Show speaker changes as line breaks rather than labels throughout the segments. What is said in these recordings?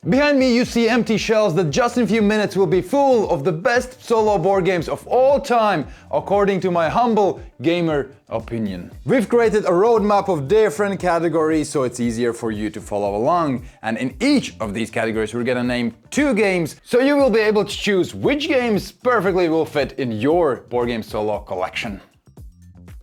Behind me you see empty shelves that just in a few minutes will be full of the best solo board games of all time, according to my humble gamer opinion. We've created a roadmap of different categories so it's easier for you to follow along, and in each of these categories we're gonna name 2 games so you will be able to choose which games perfectly will fit in your board game solo collection.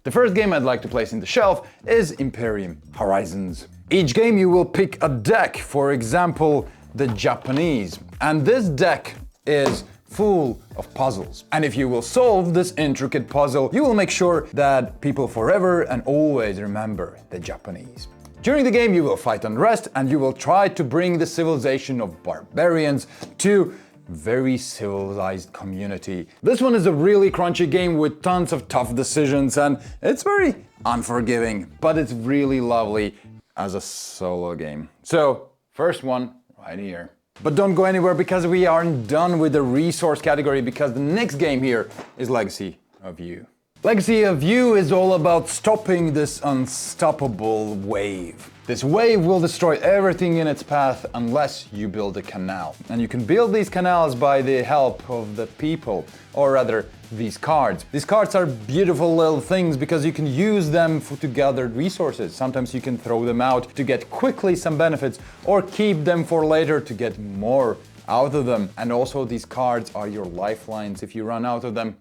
The first game I'd like to place in the shelf is Imperium Horizons. Each game you will pick a deck, for example the Japanese, and this deck is full of puzzles. And if you will solve this intricate puzzle, you will make sure that people forever and always remember the Japanese. During the game you will fight unrest and you will try to bring the civilization of barbarians to very civilized community. This one is a really crunchy game with tons of tough decisions and it's very unforgiving, but it's really lovely as a solo game. So, first one right here. But don't go anywhere because we aren't done with the resource category, because the next game here is Legacy of You. Legacy of You is all about stopping this unstoppable wave. This wave will destroy everything in its path unless you build a canal. And you can build these canals by the help of the people, or rather these cards. These cards are beautiful little things because you can use them to gather resources. Sometimes you can throw them out to get quickly some benefits, or keep them for later to get more out of them. And also these cards are your lifelines if you run out of them.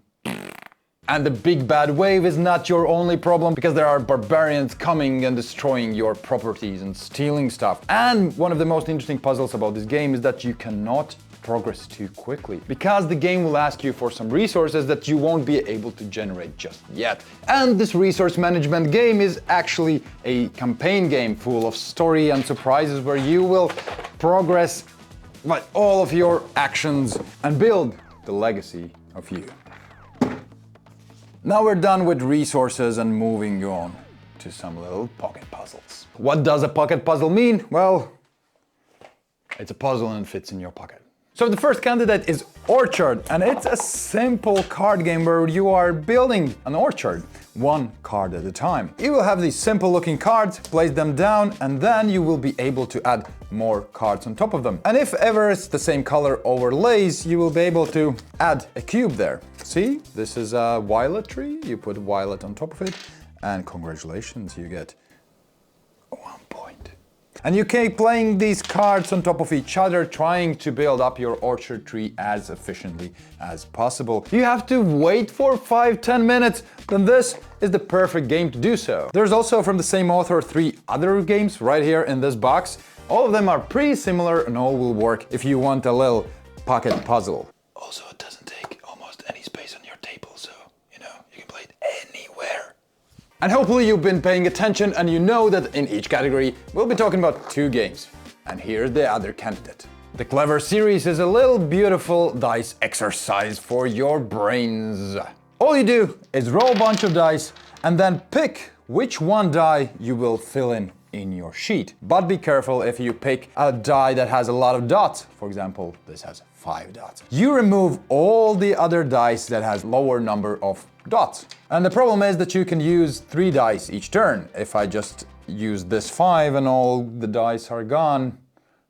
And the big bad wave is not your only problem, because there are barbarians coming and destroying your properties and stealing stuff. And one of the most interesting puzzles about this game is that you cannot progress too quickly, because the game will ask you for some resources that you won't be able to generate just yet. And this resource management game is actually a campaign game full of story and surprises where you will progress by all of your actions and build the legacy of you. Now we're done with resources and moving on to some little pocket puzzles. What does a pocket puzzle mean? Well, it's a puzzle and it fits in your pocket. So the first candidate is Orchard, and it's a simple card game where you are building an orchard, one card at a time. You will have these simple looking cards, place them down, and then you will be able to add more cards on top of them. And if ever it's the same color overlays, you will be able to add a cube there. See, this is a violet tree, you put violet on top of it, and congratulations, you get 1 point. And you keep playing these cards on top of each other, trying to build up your orchard tree as efficiently as possible. You have to wait for 5-10 minutes, then this is the perfect game to do so. There's also from the same author 3 other games right here in this box. All of them are pretty similar and all will work if you want a little pocket puzzle. Also, it doesn't take almost any space on your table, so you know, you can play it anywhere. And hopefully you've been paying attention and you know that in each category we'll be talking about 2 games. And here's the other candidate. The Clever series is a little beautiful dice exercise for your brains. All you do is roll a bunch of dice and then pick which one die you will fill in your sheet. But be careful if you pick a die that has a lot of dots. For example, this has 5 dots. You remove all the other dice that has lower number of dots. And the problem is that you can use 3 dice each turn. If I just use this 5 and all the dice are gone,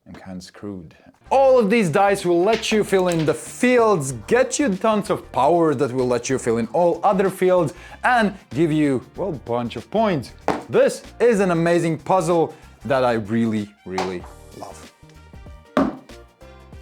I'm kind of screwed. All of these dice will let you fill in the fields, get you tons of power that will let you fill in all other fields, and give you, well, a bunch of points. This is an amazing puzzle that I really, really love.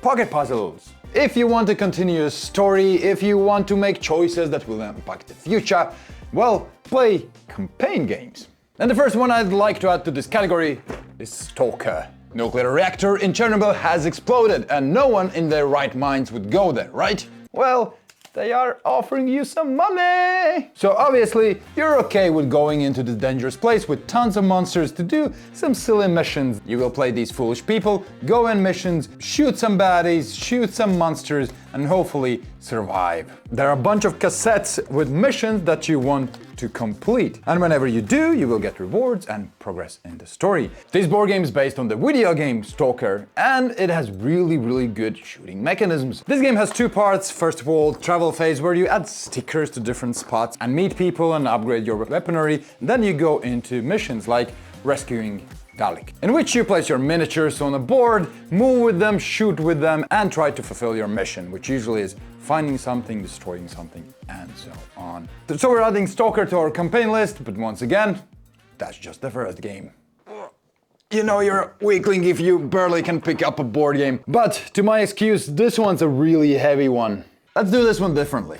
Pocket puzzles. If you want a continuous story, if you want to make choices that will impact the future, well, play campaign games. And the first one I'd like to add to this category is Stalker. Nuclear reactor in Chernobyl has exploded and no one in their right minds would go there, right? Well, they are offering you some money! So obviously, you're okay with going into this dangerous place with tons of monsters to do some silly missions. You will play these foolish people, go in missions, shoot some baddies, shoot some monsters, and hopefully survive. There are a bunch of cassettes with missions that you want to complete. And whenever you do, you will get rewards and progress in the story. This board game is based on the video game Stalker, and it has really, really good shooting mechanisms. This game has 2 parts. First of all, travel phase, where you add stickers to different spots and meet people and upgrade your weaponry. Then you go into missions like rescuing Dalek, in which you place your miniatures on a board, move with them, shoot with them, and try to fulfill your mission, which usually is finding something, destroying something, and so on. So we're adding Stalker to our campaign list, but once again, that's just the first game. You know you're a weakling if you barely can pick up a board game. But to my excuse, this one's a really heavy one. Let's do this one differently.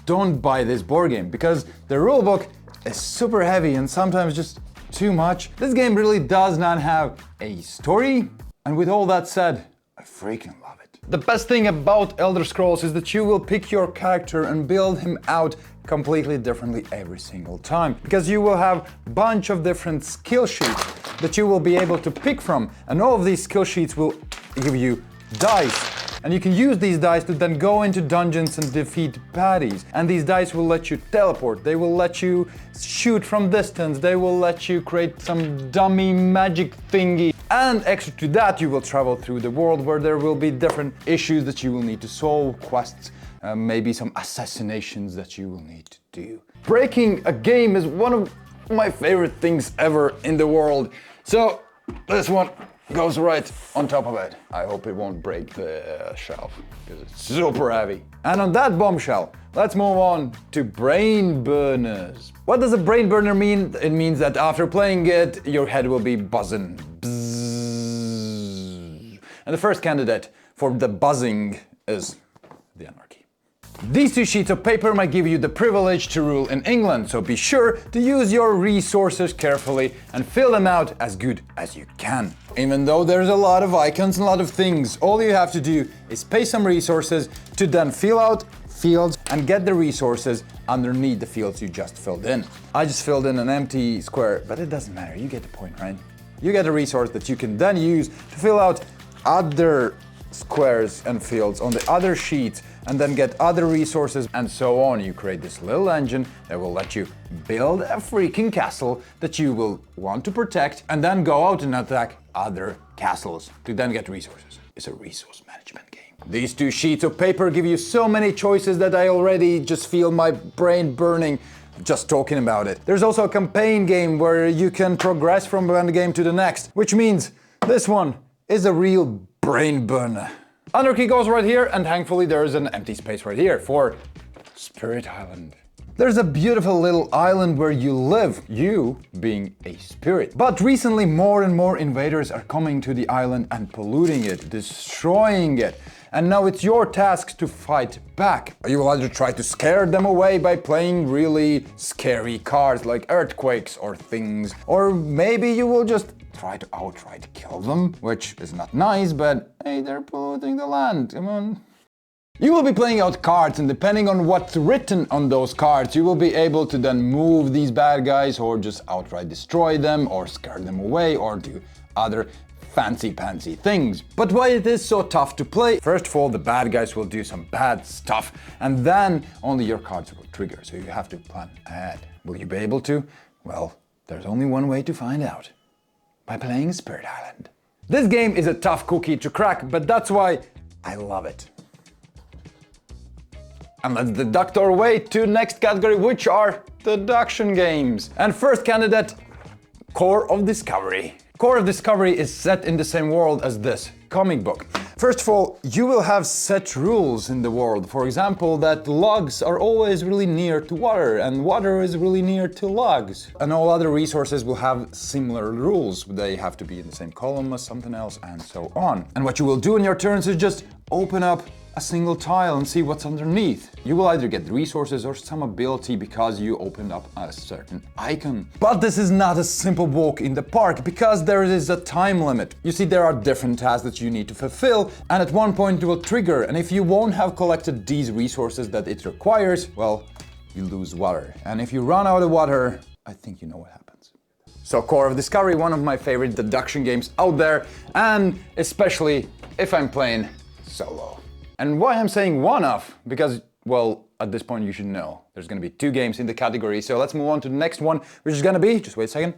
Don't buy this board game, because the rulebook is super heavy and sometimes just too much. This game really does not have a story, and with all that said, I freaking love it. The best thing about Elder Scrolls is that you will pick your character and build him out completely differently every single time, because you will have a bunch of different skill sheets that you will be able to pick from, and all of these skill sheets will give you dice. And you can use these dice to then go into dungeons and defeat baddies. And these dice will let you teleport, they will let you shoot from distance, they will let you create some dummy magic thingy. And extra to that, you will travel through the world where there will be different issues that you will need to solve, quests, maybe some assassinations that you will need to do. Breaking a game is one of my favorite things ever in the world. So this one goes right on top of it. I hope it won't break the shelf, because it's super heavy. And on that bombshell, let's move on to brain burners. What does a brain burner mean? It means that after playing it, your head will be buzzing. Bzzz. And the first candidate for the buzzing is the Anarchy. These two sheets of paper might give you the privilege to rule in England, so be sure to use your resources carefully and fill them out as good as you can. Even though there's a lot of icons and a lot of things, all you have to do is pay some resources to then fill out fields and get the resources underneath the fields you just filled in. I just filled in an empty square, but it doesn't matter, you get the point, right? You get a resource that you can then use to fill out other squares and fields on the other sheets, and then get other resources, and so on. You create this little engine that will let you build a freaking castle that you will want to protect, and then go out and attack other castles to then get resources. It's a resource management game. These two sheets of paper give you so many choices that I already just feel my brain burning just talking about it. There's also a campaign game where you can progress from one game to the next, which means this one is a real brain burner. Anarchy goes right here, and thankfully there is an empty space right here for Spirit Island. There's a beautiful little island where you live, you being a spirit. But recently more and more invaders are coming to the island and polluting it, destroying it. And now it's your task to fight back. You will either try to scare them away by playing really scary cards like earthquakes or things, or maybe you will just try to outright kill them, which is not nice, but hey, they're polluting the land, come on. You will be playing out cards, and depending on what's written on those cards, you will be able to then move these bad guys, or just outright destroy them, or scare them away, or do other fancy-pantsy things. But why it is so tough to play? First of all, the bad guys will do some bad stuff, and then only your cards will trigger, so you have to plan ahead. Will you be able to? Well, there's only one way to find out. By playing Spirit Island. This game is a tough cookie to crack, but that's why I love it. And let's deduct our way to next category, which are deduction games. And first candidate, Core of Discovery. Core of Discovery is set in the same world as this comic book. First of all, you will have set rules in the world. For example, that logs are always really near to water, and water is really near to logs. And all other resources will have similar rules. They have to be in the same column as something else, and so on. And what you will do in your turns is just open up a single tile and see what's underneath. You will either get resources or some ability because you opened up a certain icon. But this is not a simple walk in the park, because there is a time limit. You see, there are different tasks that you need to fulfill, and at one point it will trigger, and if you won't have collected these resources that it requires, well, you lose water. And if you run out of water, I think you know what happens. So Core of Discovery, one of my favorite deduction games out there, and especially if I'm playing solo. And why I'm saying one of, because, well, at this point you should know. There's gonna be 2 games in the category, so let's move on to the next one, which is gonna be, just wait a second,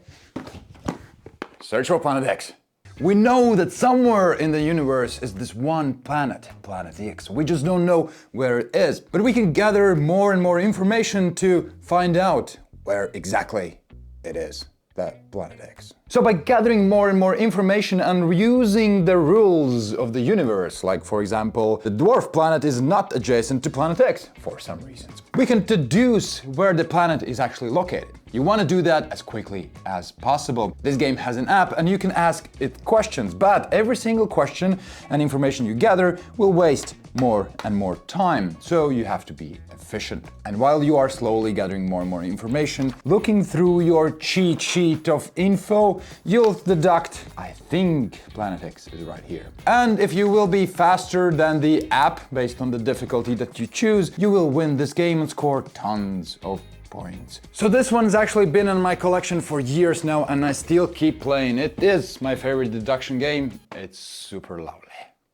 Search for Planet X. We know that somewhere in the universe is this one planet, Planet X. We just don't know where it is, but we can gather more and more information to find out where exactly it is. that Planet X. So by gathering more and more information and using the rules of the universe, like for example, the dwarf planet is not adjacent to Planet X for some reasons, we can deduce where the planet is actually located. You want to do that as quickly as possible. This game has an app and you can ask it questions, but every single question and information you gather will waste more and more time, so you have to be efficient. And while you are slowly gathering more and more information, looking through your cheat sheet of info, you'll deduct, I think Planet X is right here. And if you will be faster than the app based on the difficulty that you choose, you will win this game and score tons of points. So this one's actually been in my collection for years now and I still keep playing. It is my favorite deduction game. It's super lovely.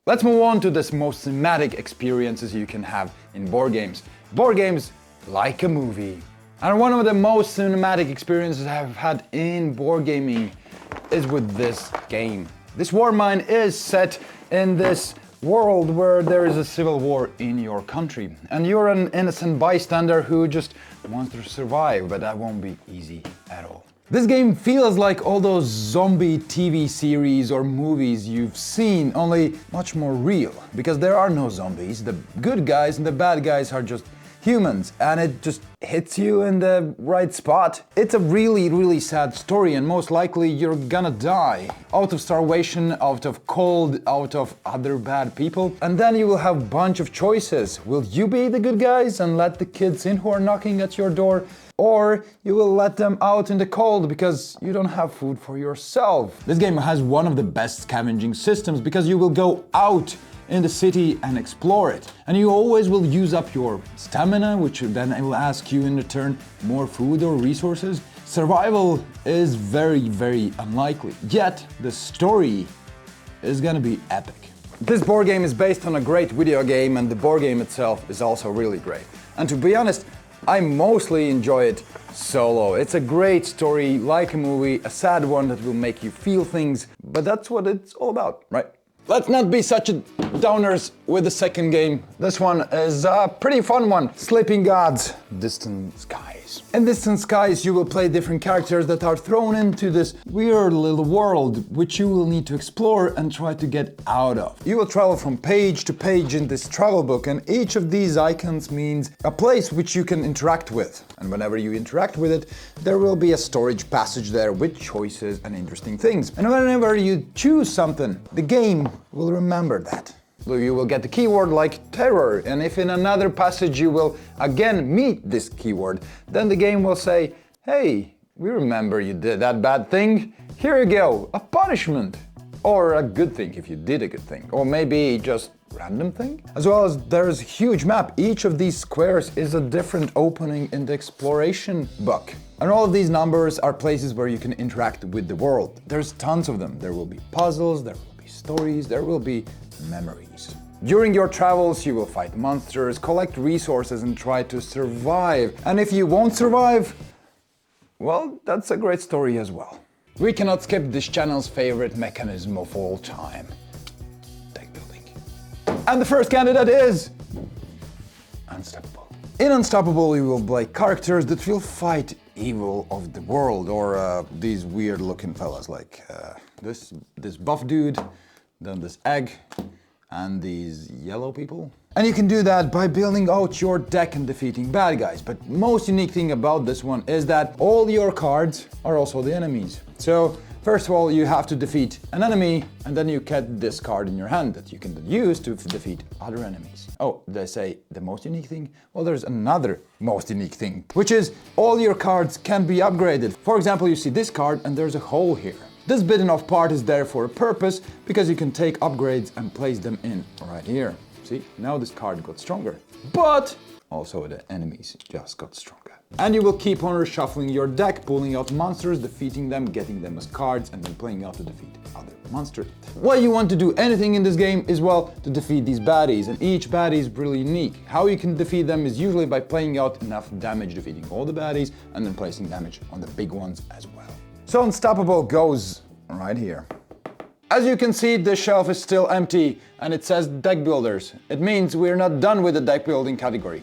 Let's move on to the most cinematic experiences you can have in board games. Board games like a movie. And one of the most cinematic experiences I've had in board gaming is with this game. This War Mine is set in this world where there is a civil war in your country. And you're an innocent bystander who just wants to survive, but that won't be easy at all. This game feels like all those zombie TV series or movies you've seen, only much more real. Because there are no zombies, the good guys and the bad guys are just humans, and it just hits you in the right spot. It's a really, really sad story, and most likely you're gonna die. Out of starvation, out of cold, out of other bad people. And then you will have a bunch of choices. Will you be the good guys and let the kids in who are knocking at your door? Or you will let them out in the cold because you don't have food for yourself. This game has one of the best scavenging systems because you will go out in the city and explore it. And you always will use up your stamina, which then will ask you in return more food or resources. Survival is very, very unlikely. Yet the story is gonna be epic. This board game is based on a great video game and the board game itself is also really great. And to be honest, I mostly enjoy it solo. It's a great story, like a movie, a sad one that will make you feel things, but that's what it's all about, right? Let's not be such a downers with the second game. This one is a pretty fun one. Sleeping Gods, Distant Skies. In Distant Skies, you will play different characters that are thrown into this weird little world, which you will need to explore and try to get out of. You will travel from page to page in this travel book, and each of these icons means a place which you can interact with. And whenever you interact with it, there will be a storage passage there with choices and interesting things. And whenever you choose something, the game will remember that. So you will get the keyword like terror, and if in another passage you will again meet this keyword, then the game will say, hey, we remember you did that bad thing, here you go, a punishment. Or a good thing if you did a good thing, or maybe just random thing. As well as there's a huge map, each of these squares is a different opening in the exploration book. And all of these numbers are places where you can interact with the world. There's tons of them. There will be puzzles, there will be stories, there will be memories. During your travels, you will fight monsters, collect resources, and try to survive. And if you won't survive, well, that's a great story as well. We cannot skip this channel's favorite mechanism of all time, deck building. And the first candidate is Unstoppable. In Unstoppable, you will play characters that will fight evil of the world, or these weird looking fellas like this buff dude, then this egg, and these yellow people. And you can do that by building out your deck and defeating bad guys. But most unique thing about this one is that all your cards are also the enemies. So first of all, you have to defeat an enemy, and then you get this card in your hand that you can use to defeat other enemies. Oh, did I say the most unique thing? Well, there's another most unique thing, which is all your cards can be upgraded. For example, you see this card and there's a hole here. This bitten off part is there for a purpose, because you can take upgrades and place them in right here. See, now this card got stronger, but also the enemies just got stronger. And you will keep on reshuffling your deck, pulling out monsters, defeating them, getting them as cards, and then playing out to defeat other monsters. Why you want to do anything in this game is, well, to defeat these baddies, and each baddie is really unique. How you can defeat them is usually by playing out enough damage, defeating all the baddies, and then placing damage on the big ones as well. So Unstoppable goes right here. As you can see, this shelf is still empty and it says Deckbuilders. It means we're not done with the deck building category.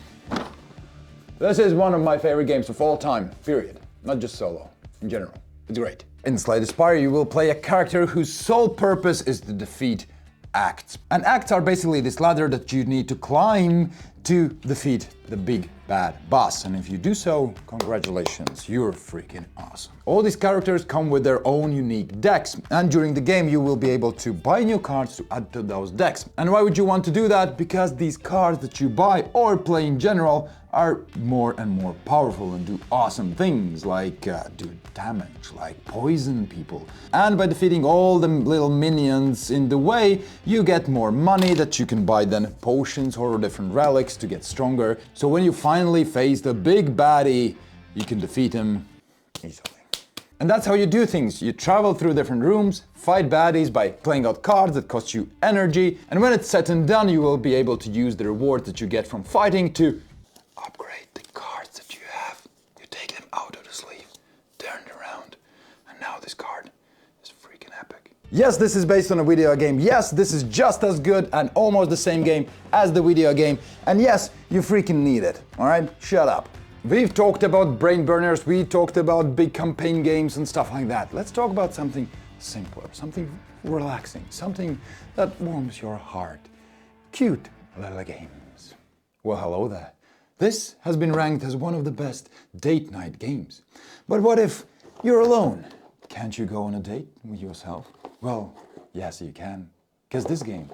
This is one of my favorite games of all time, period. Not just solo, in general. It's great. In Slay Spire, you will play a character whose sole purpose is to defeat acts. And acts are basically this ladder that you need to climb to defeat the big bad boss. And if you do so, congratulations, you're freaking awesome. All these characters come with their own unique decks, and during the game you will be able to buy new cards to add to those decks. And why would you want to do that? Because these cards that you buy or play in general are more and more powerful and do awesome things like do damage, like poison people. And by defeating all the little minions in the way, you get more money that you can buy then potions or different relics to get stronger. So when you finally face the big baddie, you can defeat him easily. And that's how you do things. You travel through different rooms, fight baddies by playing out cards that cost you energy, and when it's said and done, you will be able to use the rewards that you get from fighting to upgrade the cards that you have. You take them out of the sleeve, turn it around, and now this card is freaking epic. Yes, this is based on a video game. Yes, this is just as good and almost the same game as the video game. And yes, you freaking need it, all right? Shut up. We've talked about brain burners, we talked about big campaign games and stuff like that. Let's talk about something simpler, something relaxing, something that warms your heart. Cute little games. Well, hello there. This has been ranked as one of the best date night games. But what if you're alone? Can't you go on a date with yourself? Well, yes you can, because this game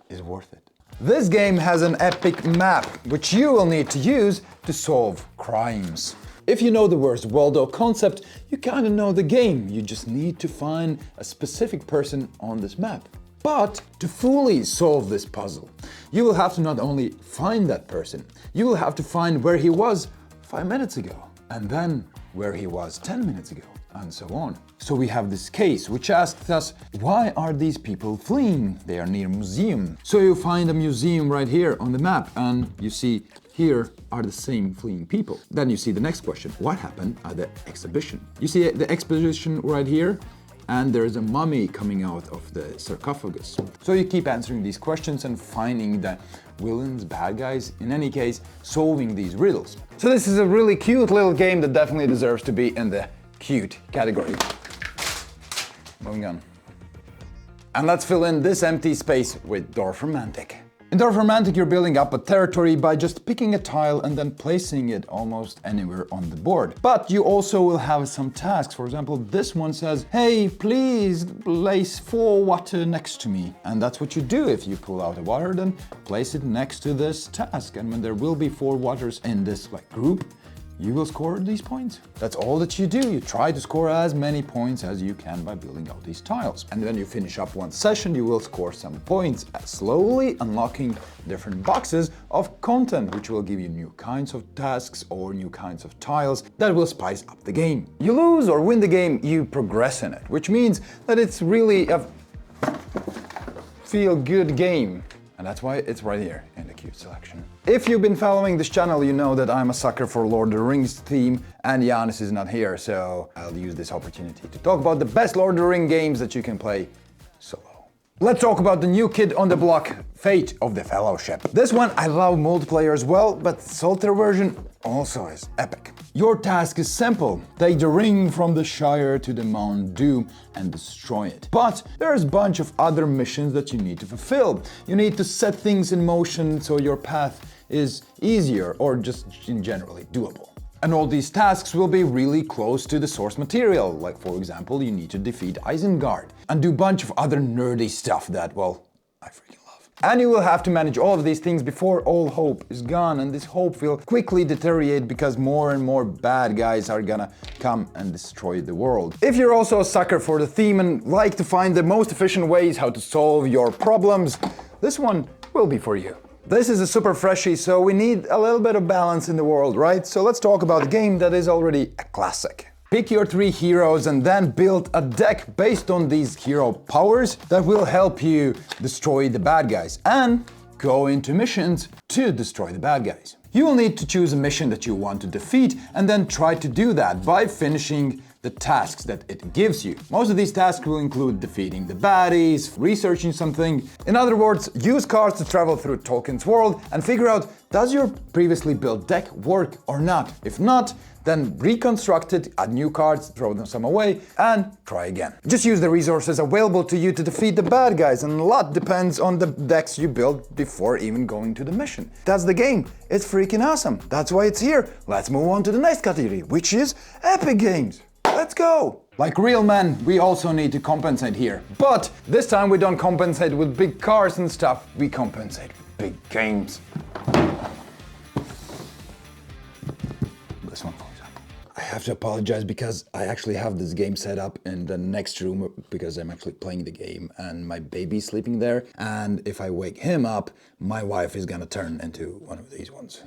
is worth it. This game has an epic map, which you will need to use to solve crimes. If you know the Where's Waldo concept, you kind of know the game. You just need to find a specific person on this map. But to fully solve this puzzle, you will have to not only find that person, you will have to find where he was 5 minutes ago, and then where he was 10 minutes ago, and so on. So we have this case which asks us, why are these people fleeing? They are near a museum. So you find a museum right here on the map, and you see here are the same fleeing people. Then you see the next question, what happened at the exhibition? You see the exhibition right here, and there's a mummy coming out of the sarcophagus. So you keep answering these questions and finding the villains, bad guys, in any case, solving these riddles. So this is a really cute little game that definitely deserves to be in the cute category. Moving on. And let's fill in this empty space with Dorfromantik. In Dorfromantik, you're building up a territory by just picking a tile and then placing it almost anywhere on the board. But you also will have some tasks. For example, this one says, hey, please place 4 water next to me. And that's what you do. If you pull out a water, then place it next to this task. And when there will be 4 waters in this group, you will score these points. That's all that you do. You try to score as many points as you can by building out these tiles. And when you finish up one session, you will score some points, slowly unlocking different boxes of content, which will give you new kinds of tasks or new kinds of tiles that will spice up the game. You lose or win the game, you progress in it, which means that it's really a feel-good game. And that's why it's right here in the cute selection. If you've been following this channel, you know that I'm a sucker for Lord of the Rings theme, and Giannis is not here, so I'll use this opportunity to talk about the best Lord of the Rings games that you can play solo. Let's talk about the new kid on the block, Fate of the Fellowship. This one I love multiplayer as well, but the solitaire version also is epic. Your task is simple. Take the ring from the Shire to the Mount Doom and destroy it. But there's a bunch of other missions that you need to fulfill. You need to set things in motion so your path is easier or just generally doable. And all these tasks will be really close to the source material. Like for example, you need to defeat Isengard and do a bunch of other nerdy stuff that, well, I freaking love. And you will have to manage all of these things before all hope is gone, and this hope will quickly deteriorate because more and more bad guys are gonna come and destroy the world. If you're also a sucker for the theme and like to find the most efficient ways how to solve your problems, this one will be for you. This is a super freshie, so we need a little bit of balance in the world, right? So let's talk about a game that is already a classic. Pick your 3 heroes and then build a deck based on these hero powers that will help you destroy the bad guys and go into missions to destroy the bad guys. You will need to choose a mission that you want to defeat and then try to do that by finishing the tasks that it gives you. Most of these tasks will include defeating the baddies, researching something. In other words, use cards to travel through Tolkien's world and figure out, does your previously built deck work or not? If not, then reconstruct it, add new cards, throw them some away, and try again. Just use the resources available to you to defeat the bad guys, and a lot depends on the decks you build before even going to the mission. That's the game. It's freaking awesome. That's why it's here. Let's move on to the next category, which is epic games. Let's go! Like real men, we also need to compensate here. But this time we don't compensate with big cars and stuff, we compensate with big games. This one, for example. I have to apologize because I actually have this game set up in the next room because I'm actually playing the game and my baby's sleeping there. And if I wake him up, my wife is gonna turn into one of these ones.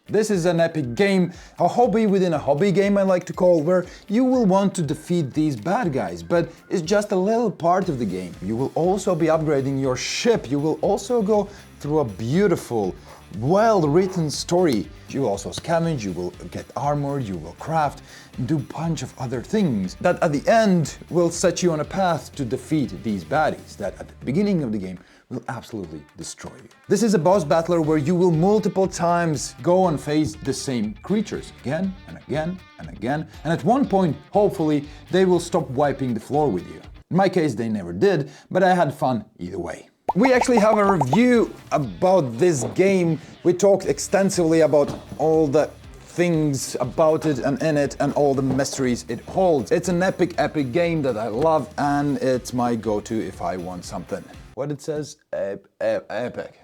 This is an epic game, a hobby within a hobby game I like to call, where you will want to defeat these bad guys, but it's just a little part of the game. You will also be upgrading your ship, you will also go through a beautiful, well-written story. You will also scavenge, you will get armor, you will craft, do a bunch of other things that at the end will set you on a path to defeat these baddies that at the beginning of the game will absolutely destroy you. This is a boss battler where you will multiple times go and face the same creatures again and again and again, and at one point, hopefully, they will stop wiping the floor with you. In my case, they never did, but I had fun either way. We actually have a review about this game. We talked extensively about all the things about it and in it and all the mysteries it holds. It's an epic game that I love, and it's my go-to if I want something. What it says? Epic.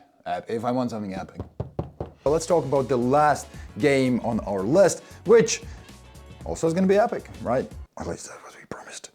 If I want something epic. So let's talk about the last game on our list, which also is gonna be epic, right? At least that's what we promised.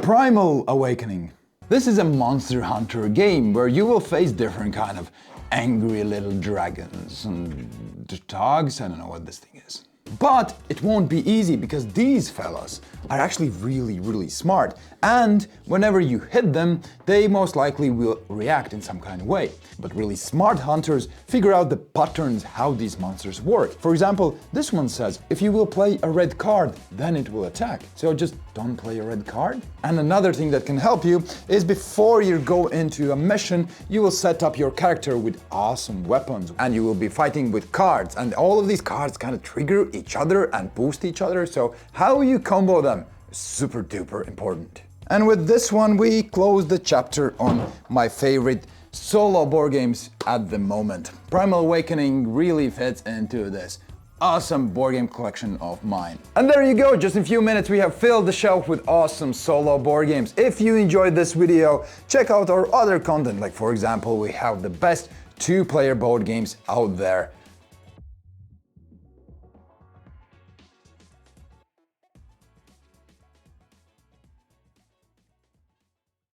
Primal Awakening. This is a monster hunter game where you will face different kind of angry little dragons and dogs. I don't know what this thing is. But it won't be easy because these fellas are actually really smart, and whenever you hit them, they most likely will react in some kind of way. But really smart hunters figure out the patterns how these monsters work. For example, this one says, if you will play a red card, then it will attack. So just don't play a red card. And another thing that can help you is before you go into a mission, you will set up your character with awesome weapons, and you will be fighting with cards, and all of these cards kind of trigger each other and boost each other, so how you combo them is super duper important. And with this one, we close the chapter on my favorite solo board games at the moment. Primal Awakening really fits into this awesome board game collection of mine. And there you go, just in a few minutes we have filled the shelf with awesome solo board games. If you enjoyed this video, check out our other content, like for example, we have the best 2-player board games out there.